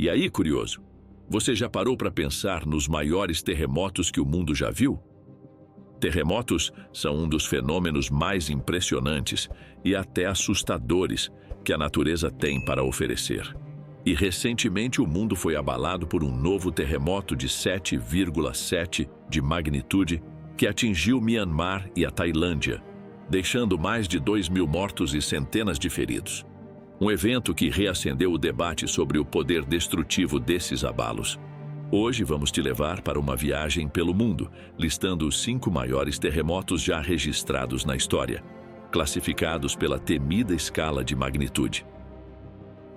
E aí, curioso, você já parou para pensar nos maiores terremotos que o mundo já viu? Terremotos são um dos fenômenos mais impressionantes e até assustadores que a natureza tem para oferecer. E recentemente o mundo foi abalado por um novo terremoto de 7,7 de magnitude que atingiu Myanmar e a Tailândia, deixando mais de 2.000 mortos e centenas de feridos. Um evento que reacendeu o debate sobre o poder destrutivo desses abalos. Hoje vamos te levar para uma viagem pelo mundo, listando os 5 maiores terremotos já registrados na história, classificados pela temida escala de magnitude.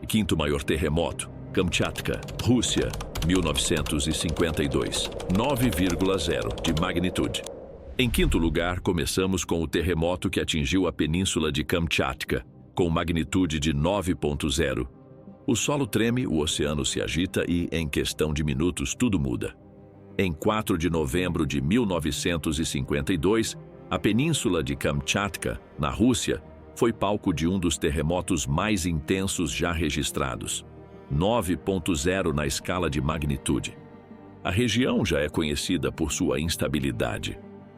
Quinto maior terremoto, Kamchatka, Rússia, 1952, 9,0 de magnitude. Em quinto lugar, começamos com o terremoto que atingiu a península de Kamchatka, com magnitude de 9,0. O solo treme, o oceano se agita e, em questão de minutos, tudo muda. Em 4 de novembro de 1952, a península de Kamchatka, na Rússia, foi palco de um dos terremotos mais intensos já registrados, 9,0 na escala de magnitude. A região já é conhecida por sua instabilidade,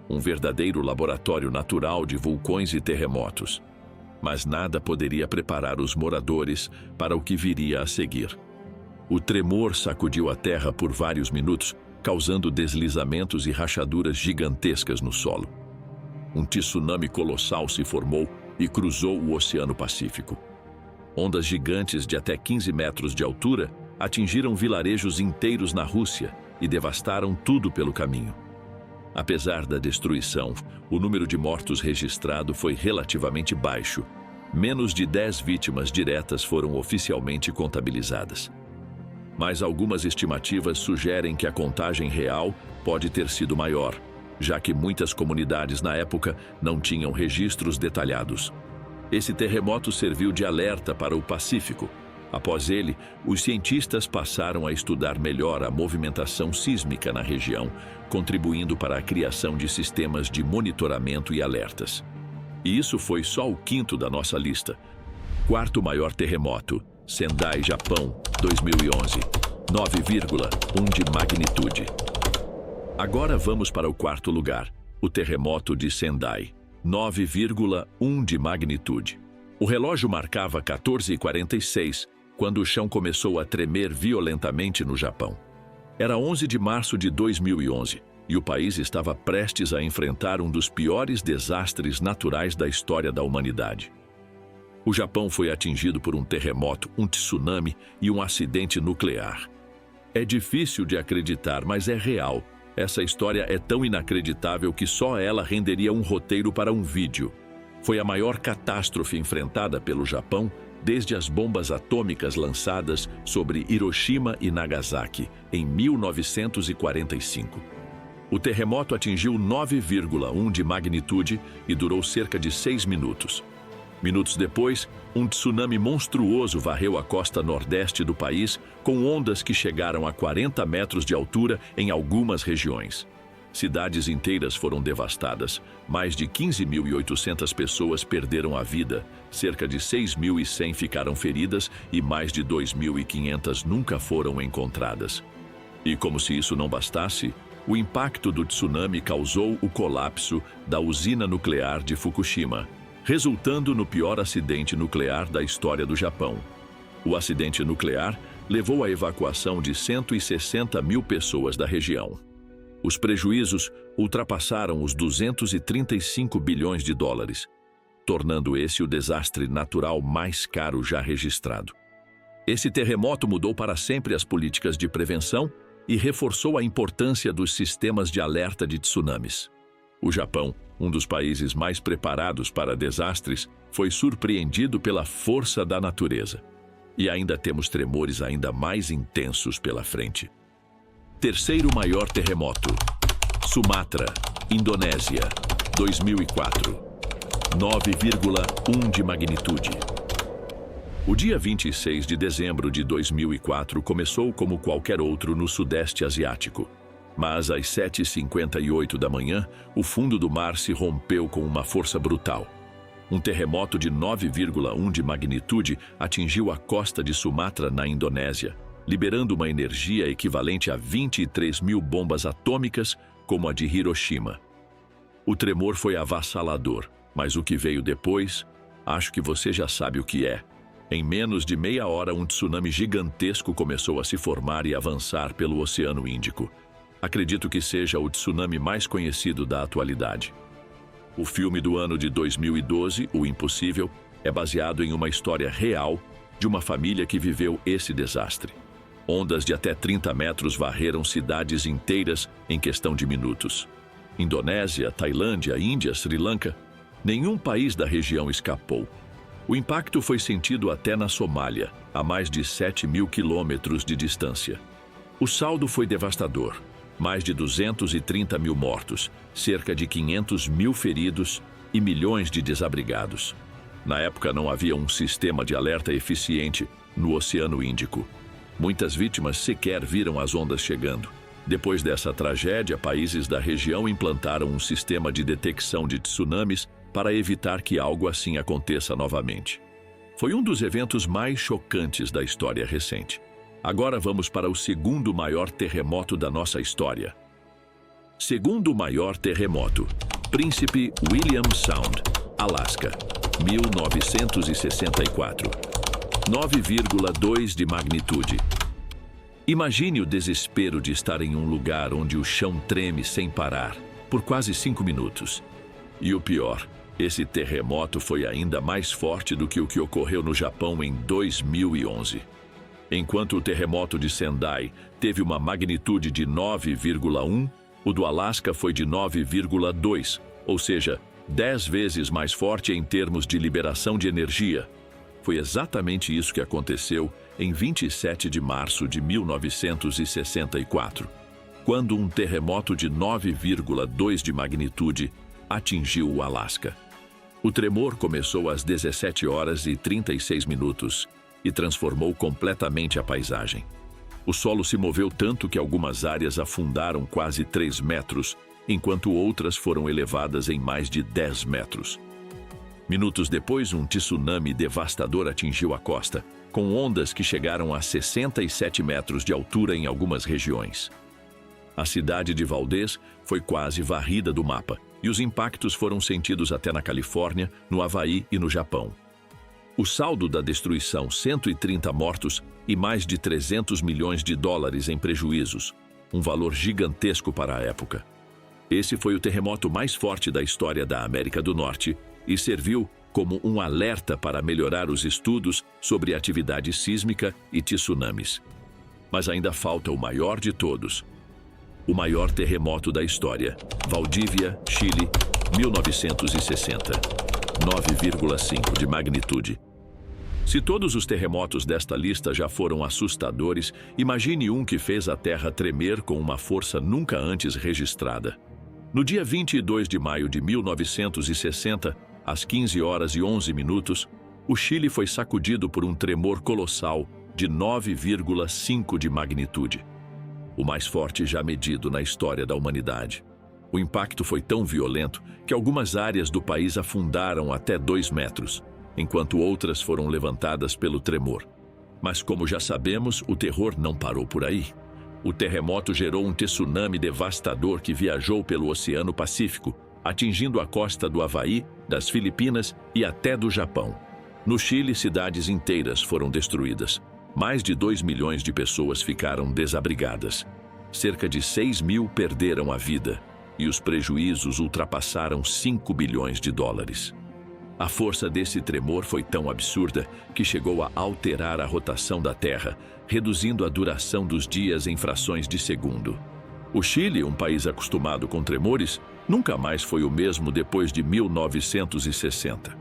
um verdadeiro laboratório natural de vulcões e terremotos. Mas nada poderia preparar os moradores para o que viria a seguir. O tremor sacudiu a terra por vários minutos, causando deslizamentos e rachaduras gigantescas no solo. Um tsunami colossal se formou e cruzou o Oceano Pacífico. Ondas gigantes de até 15 metros de altura atingiram vilarejos inteiros na Rússia e devastaram tudo pelo caminho. Apesar da destruição, o número de mortos registrado foi relativamente baixo. Menos de 10 vítimas diretas foram oficialmente contabilizadas. Mas algumas estimativas sugerem que a contagem real pode ter sido maior, já que muitas comunidades na época não tinham registros detalhados. Esse terremoto serviu de alerta para o Pacífico. Após ele, os cientistas passaram a estudar melhor a movimentação sísmica na região, contribuindo para a criação de sistemas de monitoramento e alertas. E isso foi só o quinto da nossa lista. Quarto maior terremoto, Sendai, Japão, 2011, 9,1 de magnitude. Agora vamos para o quarto lugar, o terremoto de Sendai, 9,1 de magnitude. O relógio marcava 14h46, quando o chão começou a tremer violentamente no Japão. Era 11 de março de 2011, e o país estava prestes a enfrentar um dos piores desastres naturais da história da humanidade. O Japão foi atingido por um terremoto, um tsunami e um acidente nuclear. É difícil de acreditar, mas é real. Essa história é tão inacreditável que só ela renderia um roteiro para um vídeo. Foi a maior catástrofe enfrentada pelo Japão desde as bombas atômicas lançadas sobre Hiroshima e Nagasaki, em 1945. O terremoto atingiu 9,1 de magnitude e durou cerca de 6 minutos. Minutos depois, um tsunami monstruoso varreu a costa nordeste do país, com ondas que chegaram a 40 metros de altura em algumas regiões. Cidades inteiras foram devastadas, mais de 15.800 pessoas perderam a vida, cerca de 6.100 ficaram feridas e mais de 2.500 nunca foram encontradas. E como se isso não bastasse, o impacto do tsunami causou o colapso da usina nuclear de Fukushima, resultando no pior acidente nuclear da história do Japão. O acidente nuclear levou à evacuação de 160 mil pessoas da região. Os prejuízos ultrapassaram os 235 bilhões de dólares, tornando esse o desastre natural mais caro já registrado. Esse terremoto mudou para sempre as políticas de prevenção e reforçou a importância dos sistemas de alerta de tsunamis. O Japão, um dos países mais preparados para desastres, foi surpreendido pela força da natureza. E ainda temos tremores ainda mais intensos pela frente. Terceiro maior terremoto, Sumatra, Indonésia, 2004, 9,1 de magnitude. O dia 26 de dezembro de 2004 começou como qualquer outro no Sudeste Asiático. Mas às 7h58 da manhã, o fundo do mar se rompeu com uma força brutal. Um terremoto de 9,1 de magnitude atingiu a costa de Sumatra, na Indonésia, liberando uma energia equivalente a 23 mil bombas atômicas, como a de Hiroshima. O tremor foi avassalador, mas o que veio depois, acho que você já sabe o que é. Em menos de meia hora, um tsunami gigantesco começou a se formar e avançar pelo Oceano Índico. Acredito que seja o tsunami mais conhecido da atualidade. O filme do ano de 2012, O Impossível, é baseado em uma história real de uma família que viveu esse desastre. Ondas de até 30 metros varreram cidades inteiras em questão de minutos. Indonésia, Tailândia, Índia, Sri Lanka, nenhum país da região escapou. O impacto foi sentido até na Somália, a mais de 7 mil quilômetros de distância. O saldo foi devastador. Mais de 230 mil mortos, cerca de 500 mil feridos e milhões de desabrigados. Na época não havia um sistema de alerta eficiente no Oceano Índico. Muitas vítimas sequer viram as ondas chegando. Depois dessa tragédia, países da região implantaram um sistema de detecção de tsunamis para evitar que algo assim aconteça novamente. Foi um dos eventos mais chocantes da história recente. Agora vamos para o segundo maior terremoto da nossa história. Segundo maior terremoto, Príncipe William Sound, Alasca, 1964. 9,2 de magnitude. Imagine o desespero de estar em um lugar onde o chão treme sem parar, por quase 5 minutos. E o pior, esse terremoto foi ainda mais forte do que o que ocorreu no Japão em 2011. Enquanto o terremoto de Sendai teve uma magnitude de 9,1, o do Alasca foi de 9,2, ou seja, 10 vezes mais forte em termos de liberação de energia. Foi exatamente isso que aconteceu em 27 de março de 1964, quando um terremoto de 9,2 de magnitude atingiu o Alasca. O tremor começou às 17 horas e 36 minutos e transformou completamente a paisagem. O solo se moveu tanto que algumas áreas afundaram quase 3 metros, enquanto outras foram elevadas em mais de 10 metros. Minutos depois, um tsunami devastador atingiu a costa, com ondas que chegaram a 67 metros de altura em algumas regiões. A cidade de Valdez foi quase varrida do mapa, e os impactos foram sentidos até na Califórnia, no Havaí e no Japão. O saldo da destruição, 130 mortos e mais de 300 milhões de dólares em prejuízos, um valor gigantesco para a época. Esse foi o terremoto mais forte da história da América do Norte e serviu como um alerta para melhorar os estudos sobre atividade sísmica e tsunamis. Mas ainda falta o maior de todos. O maior terremoto da história, Valdívia, Chile, 1960. 9,5 de magnitude. Se todos os terremotos desta lista já foram assustadores, imagine um que fez a Terra tremer com uma força nunca antes registrada. No dia 22 de maio de 1960, às 15 horas e 11 minutos, o Chile foi sacudido por um tremor colossal de 9,5 de magnitude, o mais forte já medido na história da humanidade. O impacto foi tão violento que algumas áreas do país afundaram até 2 metros, enquanto outras foram levantadas pelo tremor. Mas como já sabemos, o terror não parou por aí. O terremoto gerou um tsunami devastador que viajou pelo Oceano Pacífico, atingindo a costa do Havaí, das Filipinas e até do Japão. No Chile, cidades inteiras foram destruídas. Mais de 2 milhões de pessoas ficaram desabrigadas. Cerca de 6 mil perderam a vida, e os prejuízos ultrapassaram 5 bilhões de dólares. A força desse tremor foi tão absurda que chegou a alterar a rotação da Terra, reduzindo a duração dos dias em frações de segundo. O Chile, um país acostumado com tremores, nunca mais foi o mesmo depois de 1960.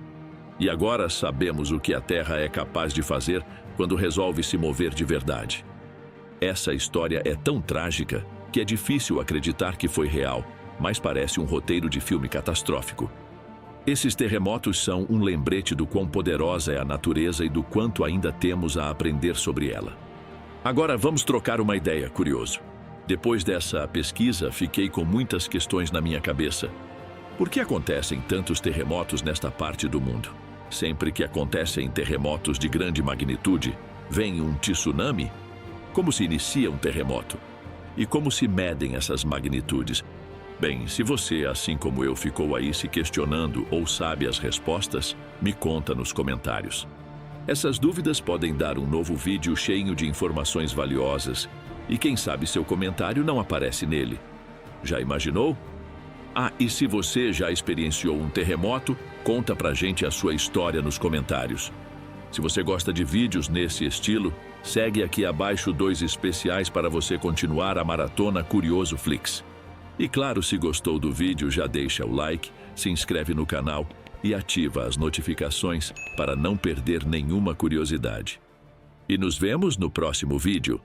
E agora sabemos o que a Terra é capaz de fazer quando resolve se mover de verdade. Essa história é tão trágica que é difícil acreditar que foi real, mas parece um roteiro de filme catastrófico. Esses terremotos são um lembrete do quão poderosa é a natureza e do quanto ainda temos a aprender sobre ela. Agora vamos trocar uma ideia, curioso. Depois dessa pesquisa, fiquei com muitas questões na minha cabeça. Por que acontecem tantos terremotos nesta parte do mundo? Sempre que acontecem terremotos de grande magnitude, vem um tsunami? Como se inicia um terremoto? E como se medem essas magnitudes? Bem, se você, assim como eu, ficou aí se questionando ou sabe as respostas, me conta nos comentários. Essas dúvidas podem dar um novo vídeo cheio de informações valiosas e quem sabe seu comentário não aparece nele. Já imaginou? Ah, e se você já experienciou um terremoto, conta pra gente a sua história nos comentários. Se você gosta de vídeos nesse estilo, segue aqui abaixo 2 especiais para você continuar a maratona Curioso Flix. E claro, se gostou do vídeo, já deixa o like, se inscreve no canal e ativa as notificações para não perder nenhuma curiosidade. E nos vemos no próximo vídeo.